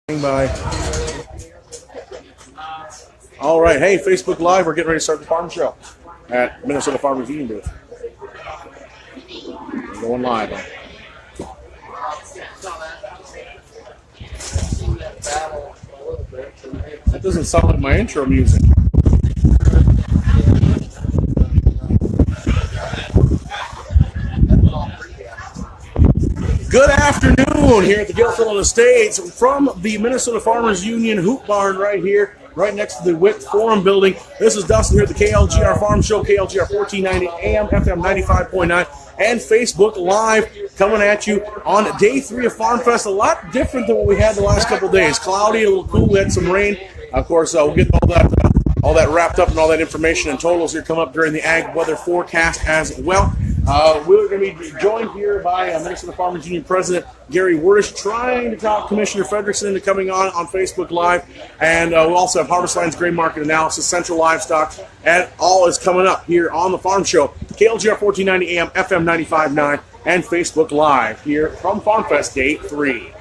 By. All right, hey, Facebook Live, we're getting ready to start the farm show at Minnesota Farmers Union booth. We're going live. That doesn't sound like my intro music. Good afternoon here at the Gilfillan Estates from the Minnesota Farmers Union Hoop Barn right here, right next to the WIC Forum building. This is Dustin here at the KLGR Farm Show, KLGR 1490 AM, FM 95.9, and Facebook Live coming at you on day 3 of Farmfest. A lot different than what we had the last couple of days. Cloudy, a little cool, we had some rain. Of course, we'll get all that wrapped up and all that information and totals here come up during the ag weather forecast as well. We're going to be joined here by Minnesota Farmers Union President Gary Werdish, trying to talk Commissioner Frederickson into coming on Facebook Live. And we'll also have Harvest Lines Grain Market Analysis, Central Livestock, and all is coming up here on the Farm Show. KLGR 1490 AM, FM 95.9, and Facebook Live here from Farmfest Day 3.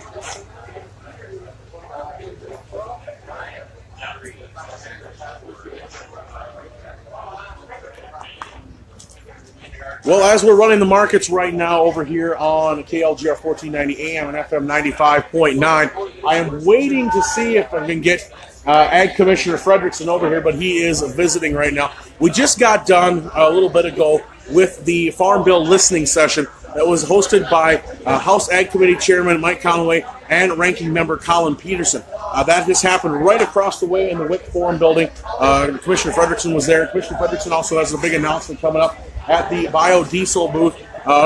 Well, as we're running the markets right now over here on KLGR 1490 AM and FM 95.9, I am waiting to see if I can get Ag Commissioner Frederickson over here, but he is visiting right now. We just got done a little bit ago with the Farm Bill listening session that was hosted by House Ag Committee Chairman Mike Conaway and Ranking Member Colin Peterson. That just happened right across the way in the WIC Forum building. Commissioner Frederickson was there. Commissioner Frederickson also has a big announcement coming up at the biodiesel booth,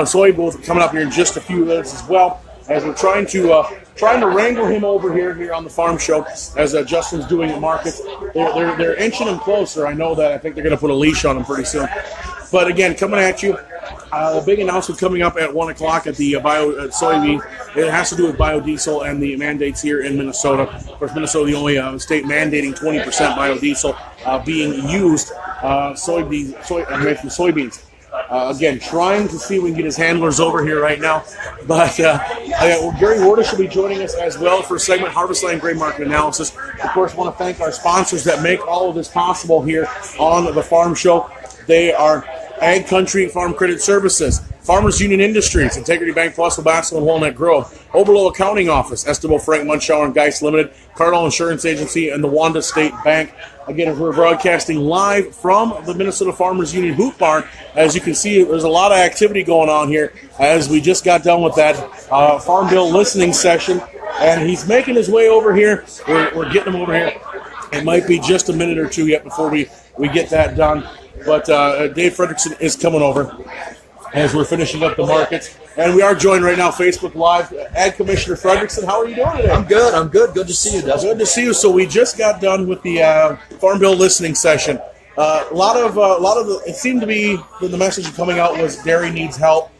soy booth, coming up here in just a few minutes as well, as we're trying to wrangle him over here on the farm show as Justin's doing the markets. They're inching him closer. I know that. I think they're going to put a leash on him pretty soon. But again, coming at you, a big announcement coming up at 1 o'clock at the soybean. It has to do with biodiesel and the mandates here in Minnesota. Of course, Minnesota, the only state mandating 20% biodiesel being used soybeans. Again, trying to see if we can get his handlers over here right now. But Gary Werdish will be joining us as well for a segment, Harvest Land Grain Market Analysis. Of course, want to thank our sponsors that make all of this possible here on the Farm Show. They are Ag Country Farm Credit Services, Farmers Union Industries, Integrity Bank Plus, Labasco and Walnut Grove, Oberlo Accounting Office, Estimo Frank Munschauer and Geist Limited, Cardinal Insurance Agency, and the Wanda State Bank. Again, we're broadcasting live from the Minnesota Farmers Union Hoop Barn. As you can see, there's a lot of activity going on here as we just got done with that Farm Bill listening session. And he's making his way over here. We're getting him over here. It might be just a minute or two yet before we get that done. But Dave Frederickson is coming over as we're finishing up the markets. And we are joined right now, Facebook Live. Ag Commissioner Frederickson, how are you doing today? I'm good. Good to see you, Dustin. Good to see you. So we just got done with the Farm Bill listening session. It seemed to be the message coming out was dairy needs help.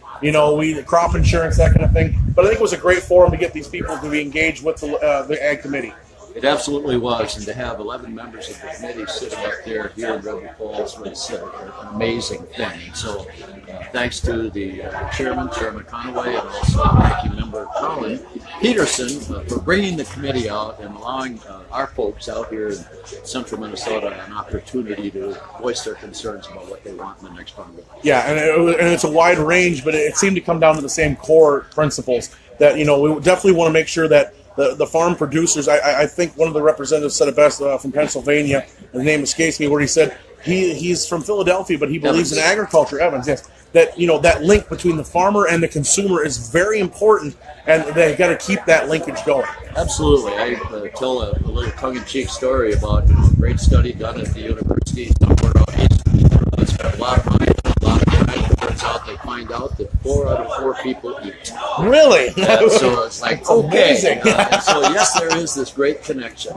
Crop insurance, that kind of thing. But I think it was a great forum to get these people to be engaged with the Ag Committee. It absolutely was, and to have 11 members of the committee sitting up there here in Rebel Falls was an amazing thing. And so thanks to the Chairman Conaway, and also Ranking Member Colin Peterson for bringing the committee out and allowing our folks out here in central Minnesota an opportunity to voice their concerns about what they want in the next farm bill. Yeah, and it's a wide range, but it seemed to come down to the same core principles that, we definitely want to make sure that the farm producers, I think one of the representatives said it best from Pennsylvania, and the name escapes me, where he said he's from Philadelphia, but he believes in agriculture. Evans, yes. That that link between the farmer and the consumer is very important, and they've got to keep that linkage going. Absolutely. I tell a little tongue-in-cheek story about a great study done at the university somewhere out east. Spent a lot of money, a lot of time. It turns out they find out that 4 out of 4 people eat. Really? So it's like, okay. So yes, there is this great connection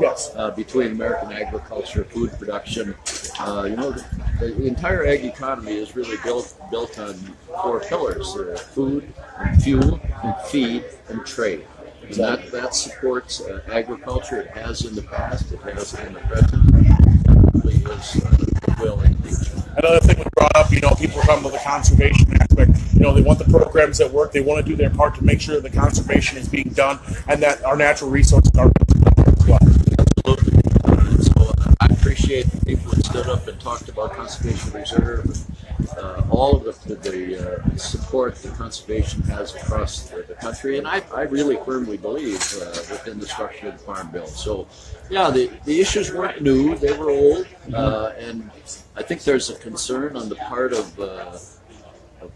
between American agriculture, food production. The entire ag economy is really built on 4 pillars: food, and fuel, and feed, and trade. And that supports agriculture. It has in the past. It has in the present. It really is will in the future. Another thing we brought up, people are talking about the conservation aspect. They want the programs that work. They want to do their part to make sure that the conservation is being done and that our natural resources are stood up and talked about conservation reserve and all of the support that conservation has across the country, and I really firmly believe within the structure of the Farm Bill. So, yeah, the issues weren't new; they were old, and I think there's a concern on the part of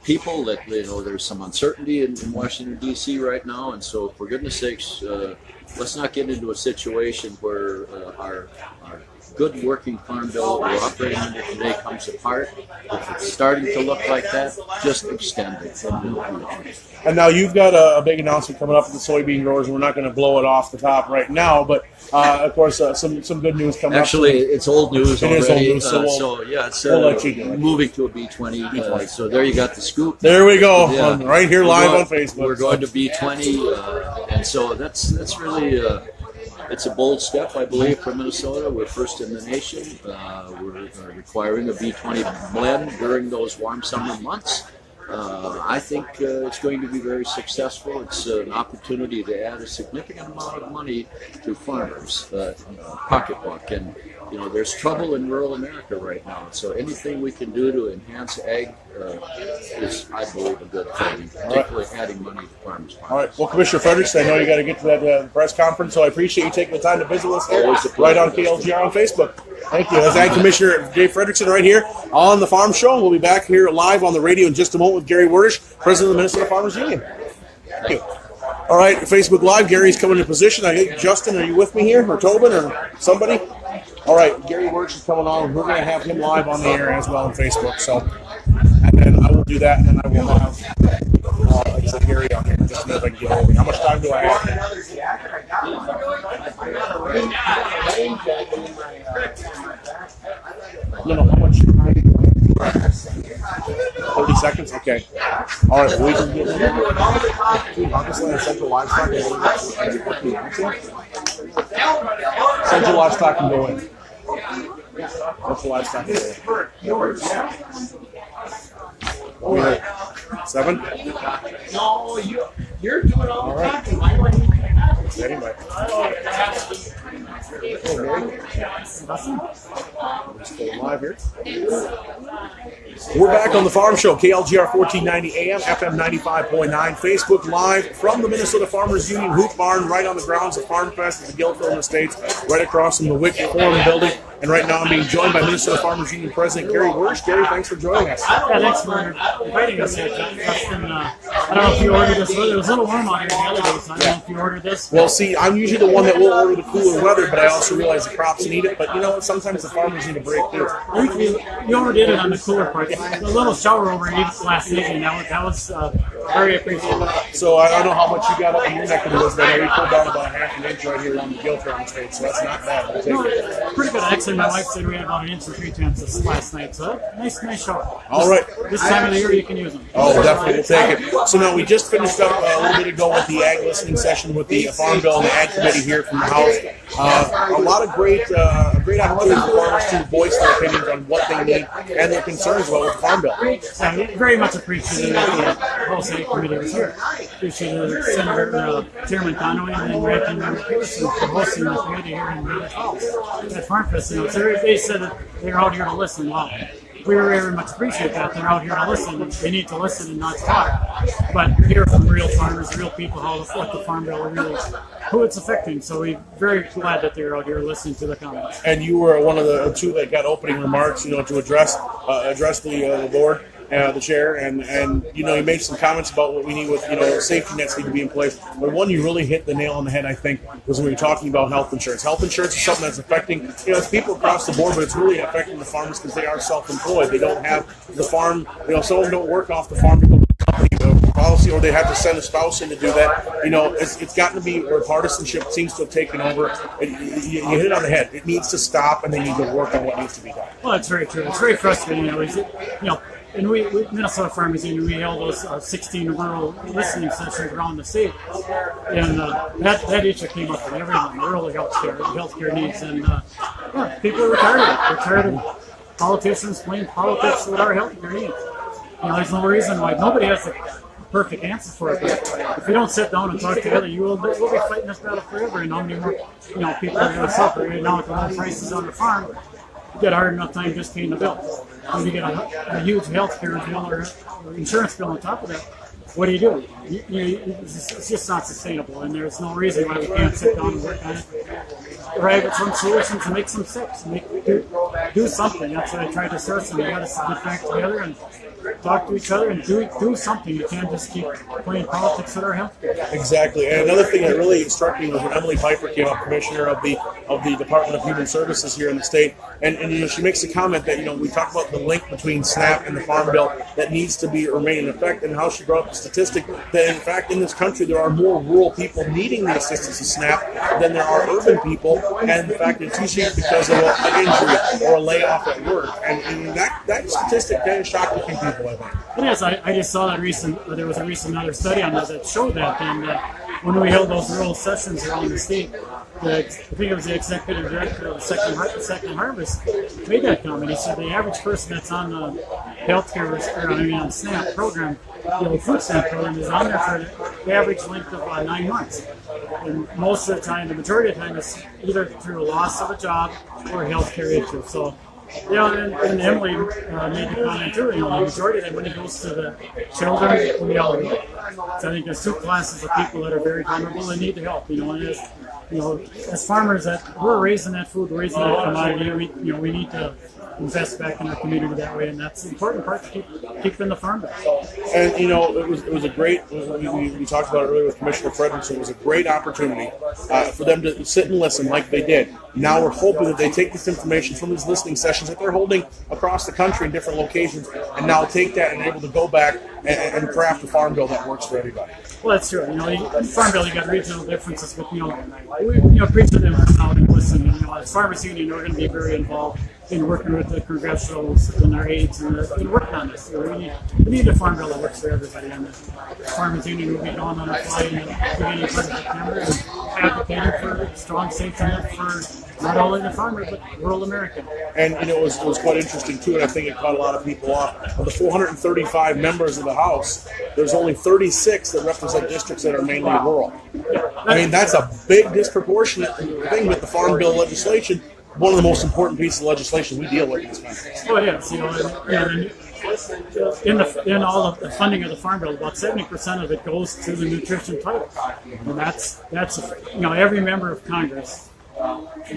people that there's some uncertainty in Washington D.C. right now, and so for goodness sakes, let's not get into a situation where our good working Farm Bill we're operating under today comes apart. If it's starting to look like that, just extend it. And now you've got a big announcement coming up with the soybean growers, and we're not going to blow it off the top right now, but of course some good news coming Actually, up. it's old news already. It is old news, it's we'll let you do it. Moving to a B20. So there you got the scoop. There we go, right here live on Facebook. We're going to B20, and so that's really it's a bold step, I believe, for Minnesota. We're first in the nation. We're requiring a B20 blend during those warm summer months. I think it's going to be very successful. It's an opportunity to add a significant amount of money to farmers' pocketbook. And, there's trouble in rural America right now. So anything we can do to enhance ag is, I believe, a good thing, particularly adding money to farmers' farms. All right. Well, Commissioner Frederickson, I know you got to get to that press conference, so I appreciate you taking the time to visit us here right on KLGR on Facebook. Thank you. That's Ag Commissioner Dave Frederickson right here on the Farm Show. We'll be back here live on the radio in just a moment with Gary Werdish, President of the Minnesota Farmers Union. Thank you. All right, Facebook Live, Gary's coming into position. I think, Justin, are you with me here, or Tobin, or somebody? All right, Gary Werdish is coming on. We're going to have him live on the air as well on Facebook. So, and then I will do that, and then I will have Gary on here just a minute if I can get over. How much time do I have? No, how much time? 30 seconds? Okay. All right, we can get obviously on Central Livestock. Central Livestock can go in. Central Livestock can go in. 7? No, you're doing all the talking. Anyway. Still live here. We're back on the Farm Show, KLGR 1490 AM, FM 95.9, Facebook Live from the Minnesota Farmers Union Hoop Barn, right on the grounds of Farmfest at the Guilford Estates, right across from the Wick Forum building. And right now I'm being joined by Minnesota Farmers Union President Gary Werdish. Gary, thanks for joining us. Yeah, thanks for inviting us here, Justin. I don't know if you ordered this. It was a little warm out here the other day, so I don't know if you ordered this. Well, see, I'm usually the one that will order the cooler weather, but I also realize the crops need it. But you know what? Sometimes the farmers need a break too. I think you overdid it on the cooler part. The little shower over last evening, that was very appreciated. So I don't know how much you got up in your neck of the woods, but we pulled down about half an inch right here on the Guilford Estate, so that's not bad. We'll take it. Pretty good. Actually, my wife said we had about an inch and 3/10 this last night, so nice shower. All right. This time of the year, you can use them. Oh, definitely. We'll take it. So now we just finished up a little bit ago with the Ag listening session with the Farm Bill and the Ag Committee here from the House. A lot of great opportunity for farmers to voice their opinions on what they need and their concerns about the Farm Bill. Very much appreciated that the House Ag Committee was here. Appreciated Senator Chairman Conway and Ranking Member Peterson for hosting the committee here in the House at Farmfest. So they said that they're out here to listen. Well, we very much appreciate that. They're out here to listen. They need to listen and not talk. But hear from real farmers, real people, what the Farm Bill really, who it's affecting. So we're very glad that they're out here listening to the comments. And you were one of the two that got opening remarks, to address the board. The chair, and you made some comments about what we need with safety nets need to be in place. But one you really hit the nail on the head, I think, was when we were talking about health insurance. Health insurance is something that's affecting it's people across the board, but it's really affecting the farmers because they are self-employed. They don't have the farm. Some of them don't work off the farm to go to the company policy, or they have to send a spouse in to do that. It's gotten to be where partisanship seems to have taken over. You hit it on the head. It needs to stop, and they need to work on what needs to be done. Well, that's very true. It's very frustrating. And we Minnesota Farmers Union, we held those 16 rural listening sessions around the state, and that issue came up with everyone, rural healthcare needs, and people are tired of it. They're tired of politicians playing politics with our healthcare needs. There's no reason why nobody has the perfect answer for it. But if we don't sit down and talk together, we'll be fighting this battle forever. And how many more people are going to suffer? Now with the low prices on the farm, you get a hard enough time just paying the bill. When you get a huge health care bill or insurance bill on top of that, what do? It's just not sustainable, and there's no reason why we can't sit down and work on it. Arrive at some solutions and make some steps, do something. That's what I tried to stress, and we got to get back together and talk to each other and do something. You can't just keep playing politics with our health care. Exactly. And another thing that really struck me was when Emily Piper came up, commissioner of the Department of Human Services here in the state, and she makes a comment that we talk about the link between SNAP and the Farm Bill that needs to remain in effect, and how she brought up the statistic that in fact in this country there are more rural people needing the assistance of SNAP than there are urban people, and the fact it's usually because of an injury or a layoff at work, and that statistic kind of shocked a few people. Yes, I just saw that there was a recent other study on that showed that, and when we held those rural sessions around the state, I think it was the executive director of the Second Harvest made that comment. He said the average person that's on the healthcare, on the SNAP program, the food stamp program, is on there for the average length of 9 months. And most of the time, the majority of the time, it's either through a loss of a job or a healthcare issue. So, and Emily made the comment too, the majority of them, when it goes to the children and the elderly. So I think there's 2 classes of people that are very vulnerable and need the help, and as farmers that we're raising that food, we're raising that commodity, we need to invest back in our community that way, and that's the important part to keep in the farm back. And it was a great. We talked about it earlier with Commissioner Frederickson. It was a great opportunity for them to sit and listen like they did. Now we're hoping that they take this information from these listening sessions that they're holding across the country in different locations, and now take that and able to go back and craft a farm bill that works for everybody. Well, that's true. In farm bill, you got regional differences, but we preach to them out and listen. As Farmers Union, we're going to be very involved in working with the congressionals and our aides and working on this. We need a farm bill that works for everybody. And the Farmers Union will be going on a flight in the beginning of September and advocating for strong safety net for not only the farmer but rural America. And it was quite interesting too, and I think it caught a lot of people off. Of the 435 members of the House, there's only 36 that represent districts that are mainly rural. I mean, that's a big disproportionate thing with the Farm Bill legislation. One of the most important pieces of legislation we deal with in this country. Oh, it is. In all of the funding of the Farm Bill, about 70% of it goes to the nutrition title, and that's every member of Congress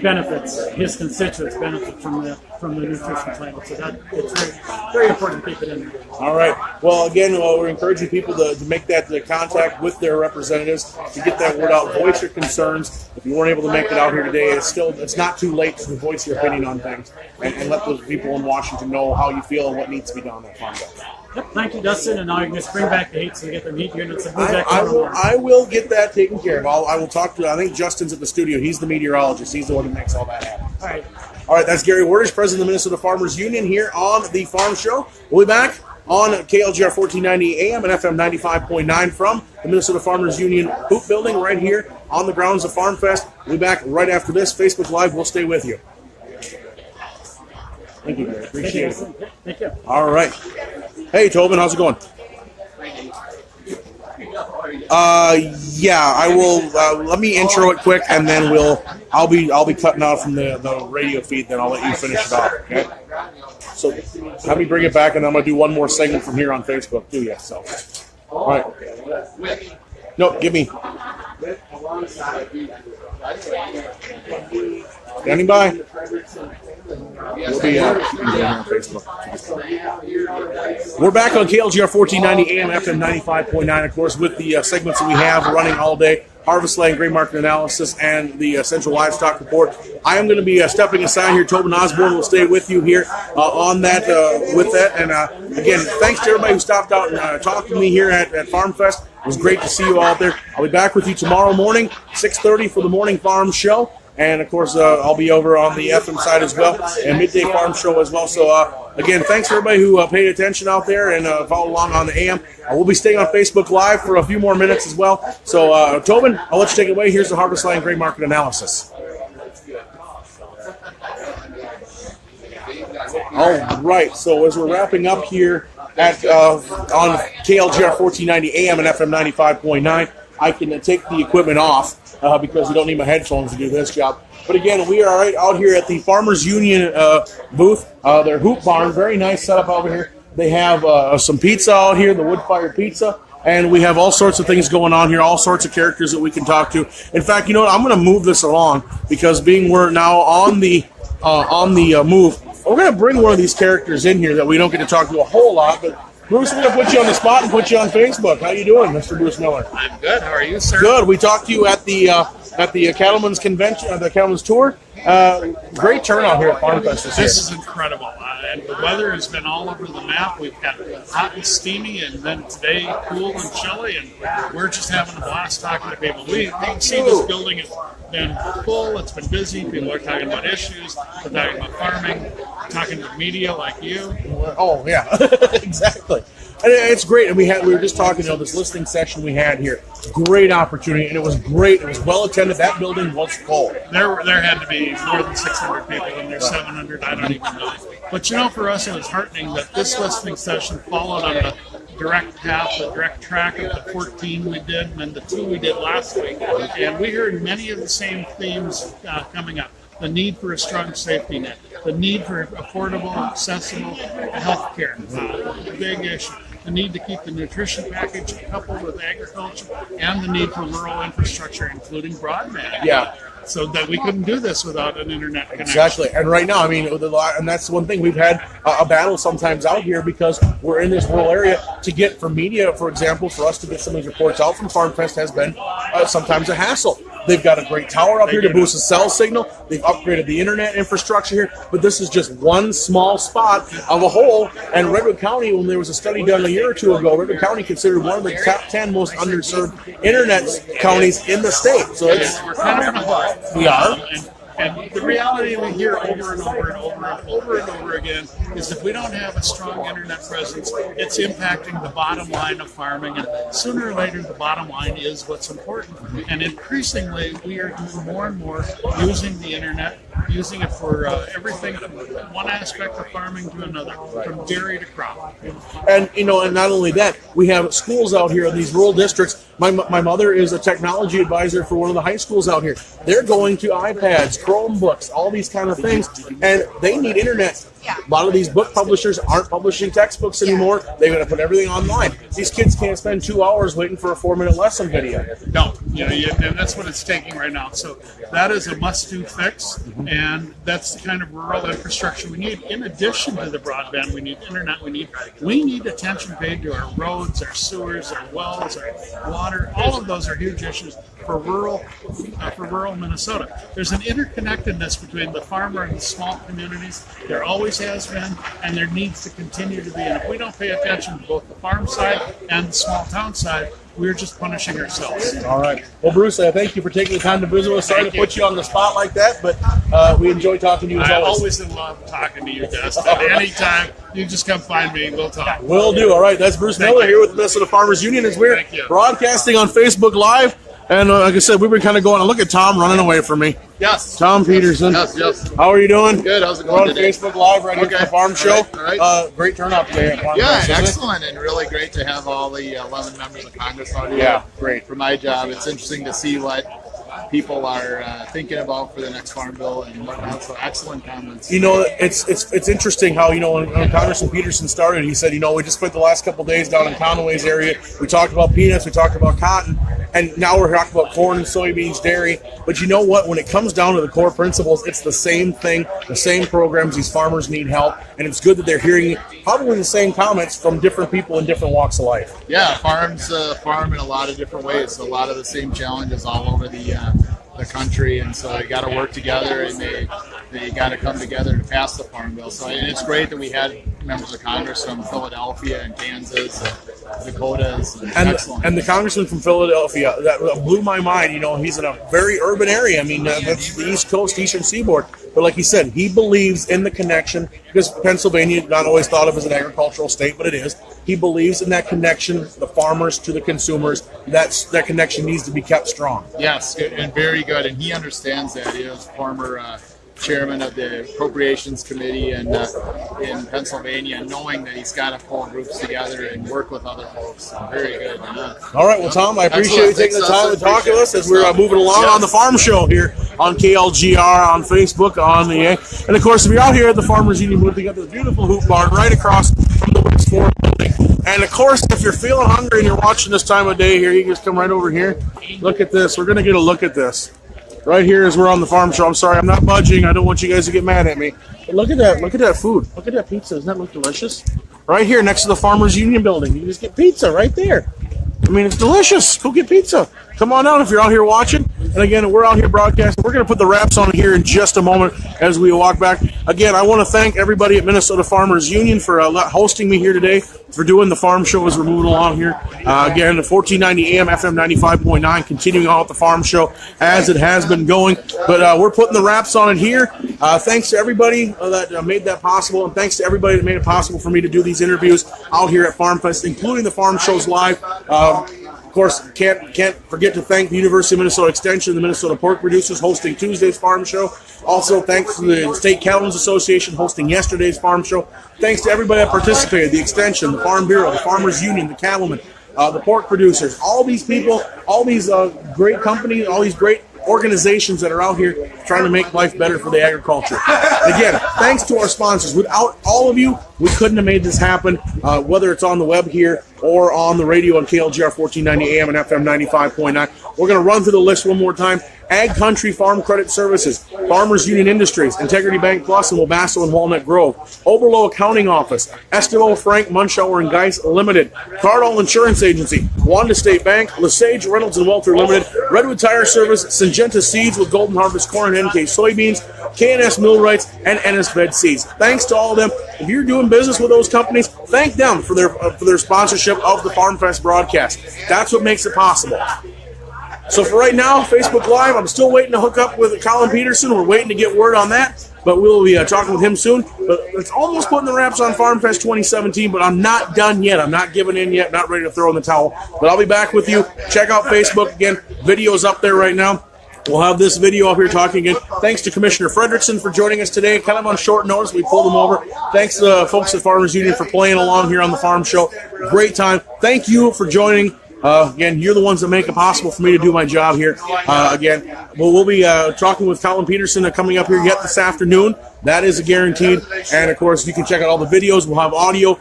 benefits, his constituents benefit from the nutrition title. So that it's very, very important to keep it in there. All right. Well, again, we're encouraging people to make that contact with their representatives to get that word out. Voice your concerns. If you weren't able to make it out here today, it's not too late to voice your opinion on things and let those people in Washington know how you feel and what needs to be done on that farm bill. Yep, thank you, Dustin, and now you can just bring back the heat so we get the heat units and move I will get that taken care of. I will talk to, I think Justin's at the studio. He's the meteorologist. He's the one who makes all that happen. All right, that's Gary Worders, president of the Minnesota Farmers Union here on the Farm Show. We'll be back on KLGR 1490 AM and FM 95.9 from the Minnesota Farmers Union Hoop Building right here on the grounds of Farmfest. We'll be back right after this. Facebook Live, we'll stay with you. Thank you, Gary. Appreciate it. Thank you. All right. Hey, Tobin, how's it going? Yeah, I will. Let me intro it quick, and then I'll be cutting out from the radio feed. Then I'll let you finish it off. Okay. So let me bring it back, and I'm gonna do one more segment from here on Facebook too. Yeah. So, all right. No, give me. Standing by. We'll be on Facebook. We're back on KLGR 1490 AM, FM 95.9, of course, with the segments that we have running all day. Harvest Land, Grain Market Analysis, and the Central Livestock Report. I am going to be stepping aside here. Tobin Osborne will stay with you here on that, with that. And again, thanks to everybody who stopped out and talked to me here at Farmfest. It was great to see you all out there. I'll be back with you tomorrow morning, 6:30 for the Morning Farm Show. And, of course, I'll be over on the FM side as well, and Midday Farm Show as well. So, again, thanks to everybody who paid attention out there and followed along on the AM. We'll be staying on Facebook Live for a few more minutes as well. So, Tobin, I'll let you take it away. Here's the Harvest Land Grain Market Analysis. All right, so as we're wrapping up here at on KLGR 1490 AM and FM 95.9, I can take the equipment off. because you don't need my headphones to do this job. But again, we are right out here at the Farmers Union booth, their hoop barn. Very nice setup over here. They have some pizza out here, the wood-fired pizza. And we have all sorts of things going on here, all sorts of characters that we can talk to. In fact, you know what? I'm going to move this along because we're now on the move. We're going to bring one of these characters in here that we don't get to talk to a whole lot. But Bruce, we're going to put you on the spot and put you on Facebook. How you doing, Mr. Bruce Miller? I'm good. How are you, sir? Good. We talked to you at the Cattlemen's Convention, the Cattlemen's Tour. Great turnout here at Farmfest this year. This is incredible. And the weather has been all over the map. We've got hot and steamy, and then today cool and chilly, and we're just having a blast talking to people. We can see this building has been full. It's been busy. People are talking about issues. They're talking about farming, talking to media like you. Oh, yeah, exactly. And it's great. And we were just talking, this listening session we had here. Great opportunity, and it was great. It was well attended. That building was full. There had to be more than 600 people, and there's 700. I don't even know. But for us, it was heartening that this listening session followed on the direct path, the direct track of the 14 we did, and then the 2 we did last week. And we heard many of the same themes coming up. The need for a strong safety net, the need for affordable, accessible health care, big issue. The need to keep the nutrition package coupled with agriculture, and the need for rural infrastructure, including broadband. Yeah. So that we couldn't do this without an internet connection. Exactly. And right now, and that's one thing, we've had a battle sometimes out here because we're in this rural area to get for media, for example, for us to get some of these reports out from Farmfest has been sometimes a hassle. They've got a great tower up here to boost the cell signal. They've upgraded the internet infrastructure here, but this is just one small spot of a whole. And Redwood County, when there was a study done a year or two ago, Redwood County considered one of the top 10 most underserved internet counties in the state. So we're kind of in a hole. We are. And the reality we hear over and over and over and over and over again is if we don't have a strong internet presence, it's impacting the bottom line of farming. And sooner or later, the bottom line is what's important. And increasingly, we are more and more using the internet, using it for everything from one aspect of farming to another, from dairy to crop. And, and not only that, we have schools out here in these rural districts. My mother is a technology advisor for one of the high schools out here. They're going to iPads, Chromebooks, all these kind of things, and they need internet. A lot of these book publishers aren't publishing textbooks anymore. They're going to put everything online. These kids can't spend 2 hours waiting for a 4-minute lesson video. No, and that's what it's taking right now. So that is a must-do fix, and that's the kind of rural infrastructure we need. In addition to the broadband, we need internet. We need attention paid to our roads, our sewers, our wells, our water. All of those are huge issues for rural Minnesota. There's an interconnectedness between the farmer and the small communities. There always has been, and there needs to continue to be. And if we don't pay attention to both the farm side and the small town side, we're just punishing ourselves. All right. Well, Bruce, thank you for taking the time to visit with us. Sorry to put you on the spot like that, but we enjoy talking to you as always. I always love talking to you, Dustin. Anytime, you just come find me and we'll talk. Will do. All right. That's Bruce Miller here with Minnesota Farmers Union as we're broadcasting on Facebook Live. And like I said, we've been kind of going. Look at Tom running away from me. Yes. Tom Peterson. Yes. How are you doing? Good. How's it We're going on today? Facebook Live right here at the Farm Show. All right. Great turnout today at Farm Yeah, Fest, isn't it? excellent, and really great to have all the 11 members of Congress out here. Yeah, great. For my job, it's interesting to see what people are thinking about for the next farm bill and whatnot. So excellent comments. It's interesting how when Congressman Peterson started, he said, we just spent the last couple of days down in Conway's area. We talked about peanuts, we talked about cotton, and now we're talking about corn and soybeans, dairy. But you know what? When it comes down to the core principles, it's the same thing, the same programs. These farmers need help, and it's good that they're hearing probably the same comments from different people in different walks of life. Yeah, farms farm in a lot of different ways. So a lot of the same challenges all over the country, and so they got to work together, and they got to come together to pass the farm bill. So and it's great that we had members of Congress from Philadelphia and Kansas, Dakotas, and the congressman from Philadelphia that blew my mind. He's in a very urban area. I mean, that's the East Coast, Eastern Seaboard. But like he said, he believes in the connection because Pennsylvania not always thought of as an agricultural state, but it is. He believes in that connection, the farmers to the consumers. That connection needs to be kept strong. Yes, and very good. And he understands that. He is a former chairman of the Appropriations Committee in Pennsylvania, knowing that he's got to pull groups together and work with other folks. So very good. All right, well, Tom, I appreciate you taking the time to talk to us as we're moving along on the farm show here on KLGR, on Facebook, on the and of course, if you're out here at the Farmers Union booth, we got this beautiful hoop barn right across from the Wix Forum building. And of course, if you're feeling hungry and you're watching this time of day here, you can just come right over here. Look at this. We're going to get a look at this. Right here as we're on the farm show. I'm sorry, I'm not budging. I don't want you guys to get mad at me. But look at that. Look at that food. Look at that pizza. Doesn't that look delicious? Right here next to the Farmers Union building. You can just get pizza right there. I mean, it's delicious. Go get pizza. Come on out if you're out here watching. And again, we're out here broadcasting. We're going to put the wraps on here in just a moment as we walk back. Again, I want to thank everybody at Minnesota Farmers Union for hosting me here today, for doing the farm show as we're moving along here. Again, the 1490 AM, FM 95.9, continuing on with the farm show as it has been going. But we're putting the wraps on it here. Thanks to everybody that made that possible, and thanks to everybody that made it possible for me to do these interviews out here at Farmfest, including the farm shows live. Of course, can't forget to thank the University of Minnesota Extension, the Minnesota Pork Producers, hosting Tuesday's farm show. Also, thanks to the State Cattlemen's Association hosting yesterday's farm show. Thanks to everybody that participated, the Extension, the Farm Bureau, the Farmers Union, the Cattlemen, the pork producers, all these people, all these great companies, all these great organizations that are out here trying to make life better for the agriculture. Again, thanks to our sponsors. Without all of you, we couldn't have made this happen, whether it's on the web here or on the radio on KLGR 1490 AM and FM 95.9. We're going to run through the list one more time. Ag Country Farm Credit Services, Farmers Union Industries, Integrity Bank Plus in Wabasso and Walnut Grove, Oberlo Accounting Office, Estivo, Frank, Munschauer, and Geis Limited, Cardall Insurance Agency, Wanda State Bank, Lesage, Reynolds, and Welter Limited, Redwood Tire Service, Syngenta Seeds with Golden Harvest Corn and NK Soybeans, K&S Millwrights, and Ennis Fed Seeds. Thanks to all of them. If you're doing business with those companies, thank them for their sponsorship of the Farmfest broadcast. That's what makes it possible. So for right now, Facebook Live, I'm still waiting to hook up with Colin Peterson. We're waiting to get word on that, but we'll be talking with him soon. But it's almost putting the wraps on Farmfest 2017, but I'm not done yet. I'm not giving in yet, not ready to throw in the towel. But I'll be back with you. Check out Facebook again. Video's up there right now. We'll have this video up here talking again. Thanks to Commissioner Frederickson for joining us today. Kind of on short notice, we pulled him over. Thanks to the folks at Farmers Union for playing along here on the farm show. Great time. Thank you for joining. Again, you're the ones that make it possible for me to do my job here. Again, we'll be talking with Colin Peterson coming up here yet this afternoon. That is a guaranteed. And, of course, you can check out all the videos. We'll have audio,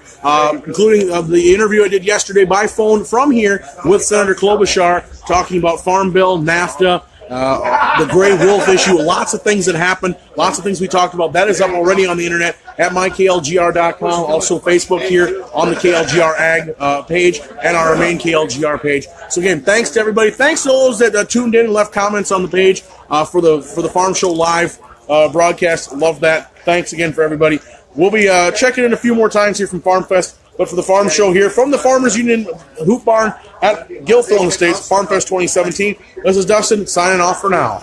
including the interview I did yesterday by phone from here with Senator Klobuchar talking about Farm Bill, NAFTA, the gray wolf issue, lots of things that happened, lots of things we talked about. That is up already on the internet at myklgr.com, also Facebook here on the KLGR Ag page and our main KLGR page. So again, thanks to everybody. Thanks to those that tuned in and left comments on the page for the Farm Show Live broadcast. Love that. Thanks again for everybody. We'll be checking in a few more times here from Farmfest. But for the farm show here from the Farmers Union Hoop Barn at Guilford Estates, Farmfest 2017, this is Dustin signing off for now.